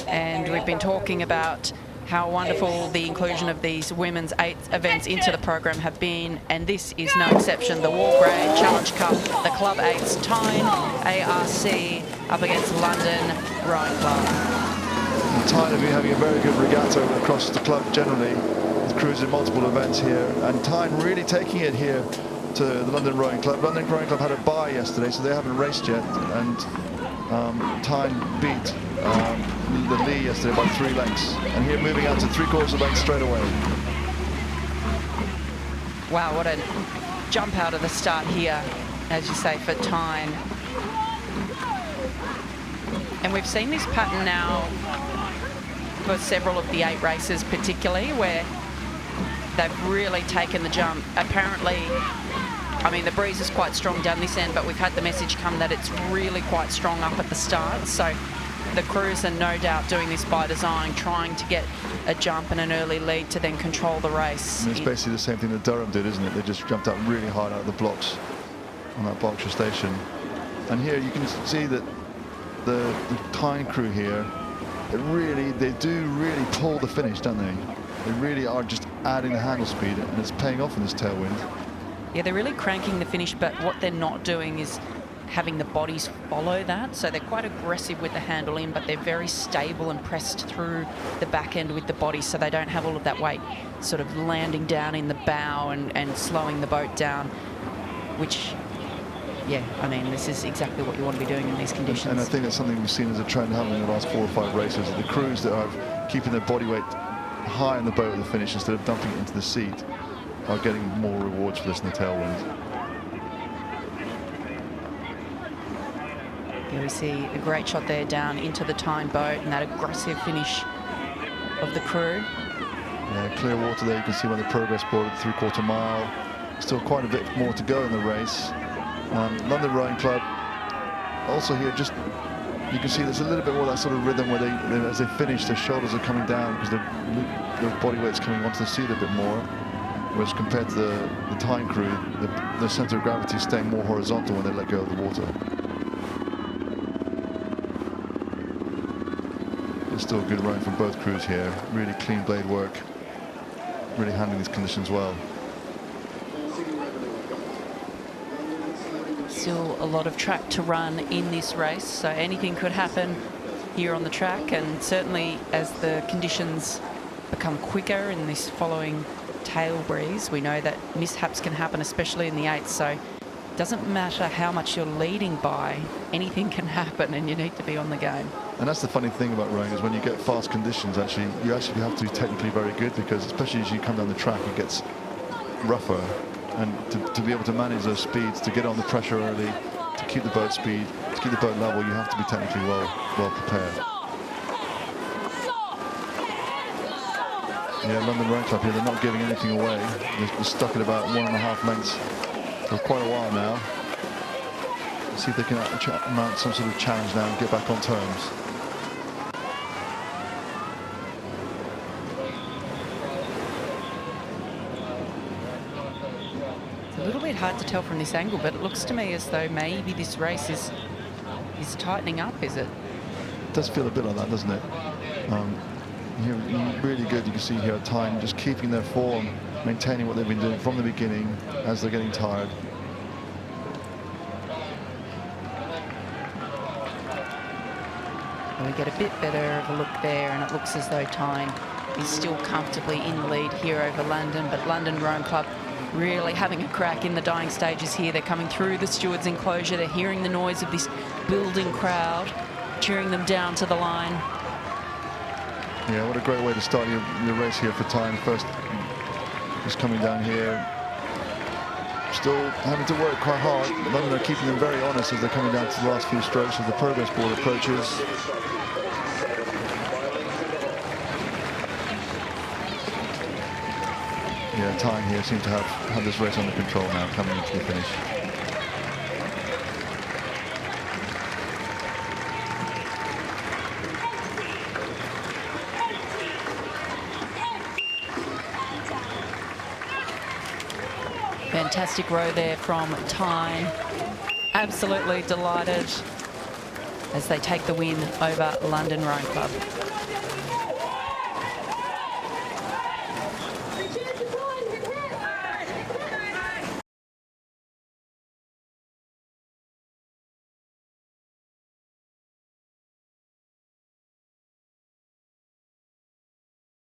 And we've been talking about how wonderful the inclusion of these women's 8 events into the program have been, and this is no exception. The Wargrave Challenge Cup, the Club 8's Tyne A.R.C. up against London Rowing Club. Tyne have been having a very good regatta across the club generally, with crews in multiple events here, and Tyne really taking it here to the London Rowing Club. London Rowing Club had a bye yesterday, so they haven't raced yet, and Tyne beat the Lee yesterday by 3 lengths, and here moving out to 3/4 lengths straight away. Wow, what a jump out of the start here, as you say, for Tyne. And we've seen this pattern now for several of the 8 races particularly, where they've really taken the jump. Apparently, I mean, the breeze is quite strong down this end, but we've had the message come that it's really quite strong up at the start. So the crews are no doubt doing this by design, trying to get a jump and an early lead to then control the race. And it's basically the same thing that Durham did, isn't it? They just jumped up really hard out of the blocks on that Berkshire station. And here you can see that the Tyne crew here, they do really pull the finish, don't they? They really are just adding the handle speed, and it's paying off in this tailwind. Yeah, they're really cranking the finish, but what they're not doing is having the bodies follow that. So they're quite aggressive with the handle in, but they're very stable and pressed through the back end with the body, so they don't have all of that weight sort of landing down in the bow and slowing the boat down, which, yeah, I mean, this is exactly what you want to be doing in these conditions. And I think that's something we've seen as a trend happening in the last 4 or 5 races. The crews that are keeping their body weight high in the boat at the finish instead of dumping it into the seat are getting more rewards for this in the tailwind. Here we see a great shot there down into the Tyne boat, and that aggressive finish of the crew. Yeah, clear water there. You can see by the progress board at 3/4 mile. Still quite a bit more to go in the race. London Rowing Club also here, just you can see there's a little bit more of that sort of rhythm where as they finish, their shoulders are coming down because their body weight's coming onto the seat a bit more. Whereas compared to the Tyne crew, the center of gravity is staying more horizontal when they let go of the water. It's still good rowing from both crews here. Really clean blade work. Really handling these conditions well. Still a lot of track to run in this race, so anything could happen here on the track, and certainly as the conditions become quicker in this following tail breeze, we know that mishaps can happen, especially in the 8th, so it doesn't matter how much you're leading by, anything can happen and you need to be on the game. And that's the funny thing about rowing, is when you get fast conditions, you actually have to be technically very good, because especially as you come down the track, it gets rougher. And to be able to manage those speeds, to get on the pressure early, to keep the boat speed, to keep the boat level, you have to be technically well prepared. Yeah, London Rowing Club here, they're not giving anything away. They're stuck at about 1.5 lengths for quite a while now. Let's see if they can mount some sort of challenge now and get back on terms. A little bit hard to tell from this angle, but it looks to me as though maybe this race is tightening up, is it? It does feel a bit like that, doesn't it? Here, really good. You can see here Tyne just keeping their form, maintaining what they've been doing from the beginning as they're getting tired. And we get a bit better of a look there, and it looks as though Tyne is still comfortably in the lead here over London, but London Rowing Club really having a crack in the dying stages here. They're coming through the stewards' enclosure. They're hearing the noise of this building crowd, cheering them down to the line. Yeah, what a great way to start your race here for Tyne. First, just coming down here, still having to work quite hard. London are keeping them very honest as they're coming down to the last few strokes as the progress board approaches. Yeah, Tyne here seem to have this race under control now, coming into the finish. Fantastic row there from Tyne. Absolutely delighted as they take the win over London Rowing Club.